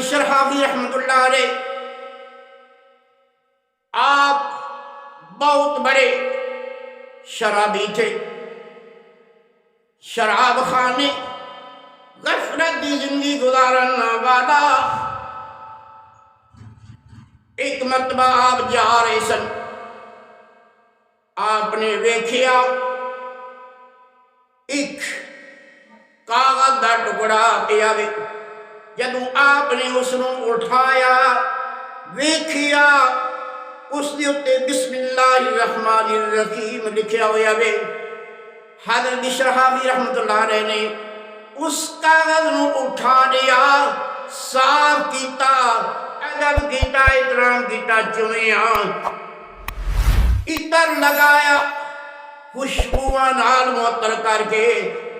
بشر حافظ رحمت اللہ علیہ آپ بہت بڑے شرابی تھے، شراب خانے غفلت دی زندگی گزارن والا۔ ایک مرتبہ آپ جا رہے سن، آپ نے ویکھیا ایک کاغذ دا ٹکڑا پیا وے۔ جدوں آپ نے اس نوں اٹھایا ویکھیا اس دے اُتے بسم اللہ الرحمن الرحیم لکھیا ہویا وے۔ حضرت بشر حافظ رحمت اللہ علیہ نے اس کاغذ نوں اٹھا لیا، صاف کیتا، ادب کیتا، احترام کیتا، چومیا، عطر لگایا، خوشبواں نال معطر کر کے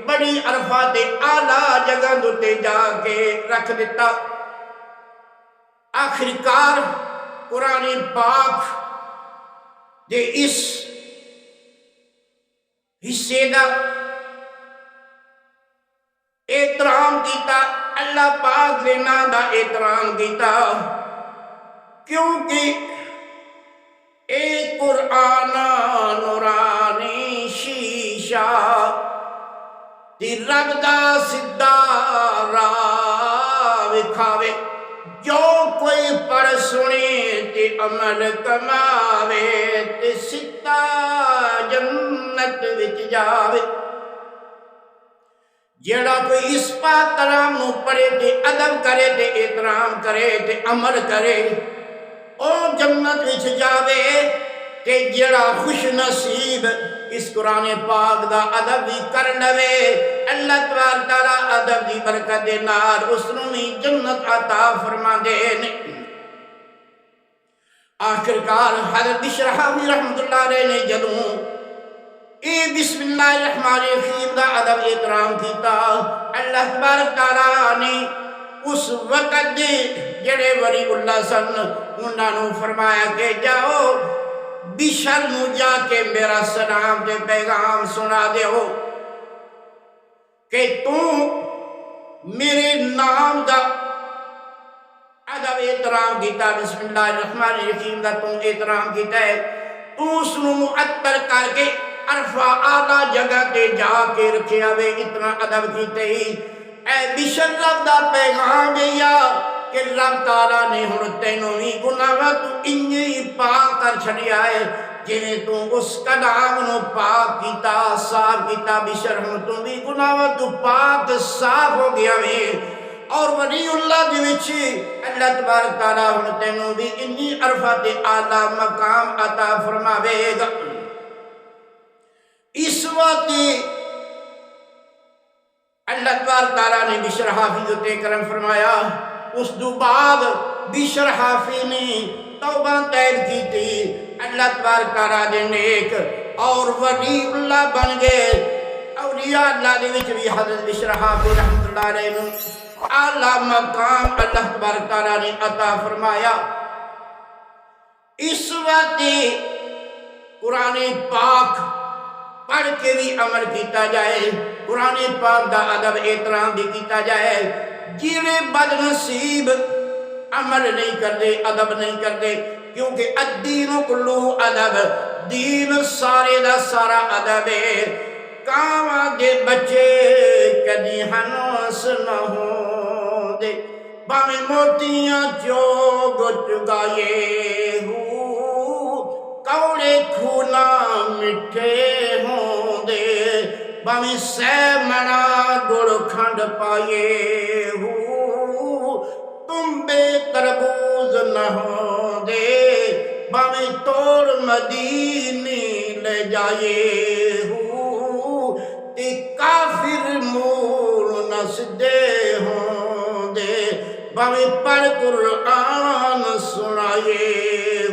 بڑی عرفات اعلیٰ جگہ تے جا کے رکھ دیتا۔ آخرکار قرآن پاک دے اس حصے دا احترام کیتا، اللہ پاک دے نام دا احترام کیتا، کیونکہ اے قرآن نورانی شیشہ تی رب دا سدھا راہ وکھاوے، جو کوئی پڑھ سنے تے عمل کماوے تے سدھا جنت وچ جاوے۔ جیڑا کوئی اس پاک کلام نو پڑھے تے ادب کرے تے احترام کرے تے عمل کرے او جنت وچ جاوے۔ تے جیڑا خوش نصیب اس قرآن پاک دا ادب بھی کر لوے، اللہ تبارک تعالیٰ ادب دی برکت دے نال اس نوں بھی جنت عطا فرما دے۔ آخرکار حضرت بشر حافظ رحمت اللہ علیہ نے جدوں اے بسم اللہ الرحمن الرحیم دا ادب احترام کیتا، اللہ تبارک تعالیٰ نے اس وقت دے جڑے ولی اللہ سن انہاں نوں فرمایا کہ جاؤ بشر نوں جا کے میرا سلام دے پیغام سنا دیو کہ تو میرے نام دا ادب احترام کیتا، بسم اللہ الرحمن الرحیم دا تو احترام کیتا ہے، تو اس نوں معطر کر کے عرفہ اعلیٰ جگہ تے جا کے رکھیا وے، اتنا ادب کیتے ہی اے بشر رب دا پیغام دیا کہ رب تعالیٰ نے ہن تینوں بھی گناہ تو انجی پاک کر چھڑیا ہے، جنہیں تو اس کلام نو پاک کیتا، صاف کیتا، بشر ہن تو بھی گناہ تو پاک صاف ہو گیا وے، اور ولی اللہ دی وچ اللہ تبارک تعالیٰ ہن تینوں بھی انجی عرفات اعلیٰ مقام عطا فرماوے گا۔ اس وقت اللہ تبارک تعالیٰ نے بشر حافظ تے کرم فرمایا، اس دو بعد بشر حافظ نے توبہ طیب کی تھی، اللہ تبارک تعالیٰ دے نیک اور ولی اللہ بن گئے۔ اولیاء اللہ دے وچ بھی حضرت بشر حافظ رحمت اللہ علیہ نے اعلیٰ مقام اللہ تبارک تعالیٰ نے عطا فرمایا۔ اس وقت قرآن پاک پڑھ کے بھی عمل کیتا جائے، قرآن پاک دا ادب احترام بھی کیتا جائے۔ جیڑے بد نصیب عمل نہیں کردے، ادب نہیں کردے، کیونکہ الدین کلہ ادب، دین سارے دا سارا ادب ہے۔ کاواں دے بچے کدی ہنس نہ ہوں دے، باویں موتیاں چوگ چگائے ہو، کوڑے کھونا مٹھے ہوں دے، باویں سہ منا گڑ کھنڈ پائے ہو، تم بے تربوز نہ ہوں دے، باویں توڑ مدینے لے جائے ہو، تے کافر مول نہ سدے ہوں دے، باویں پڑھ قرآن سنائے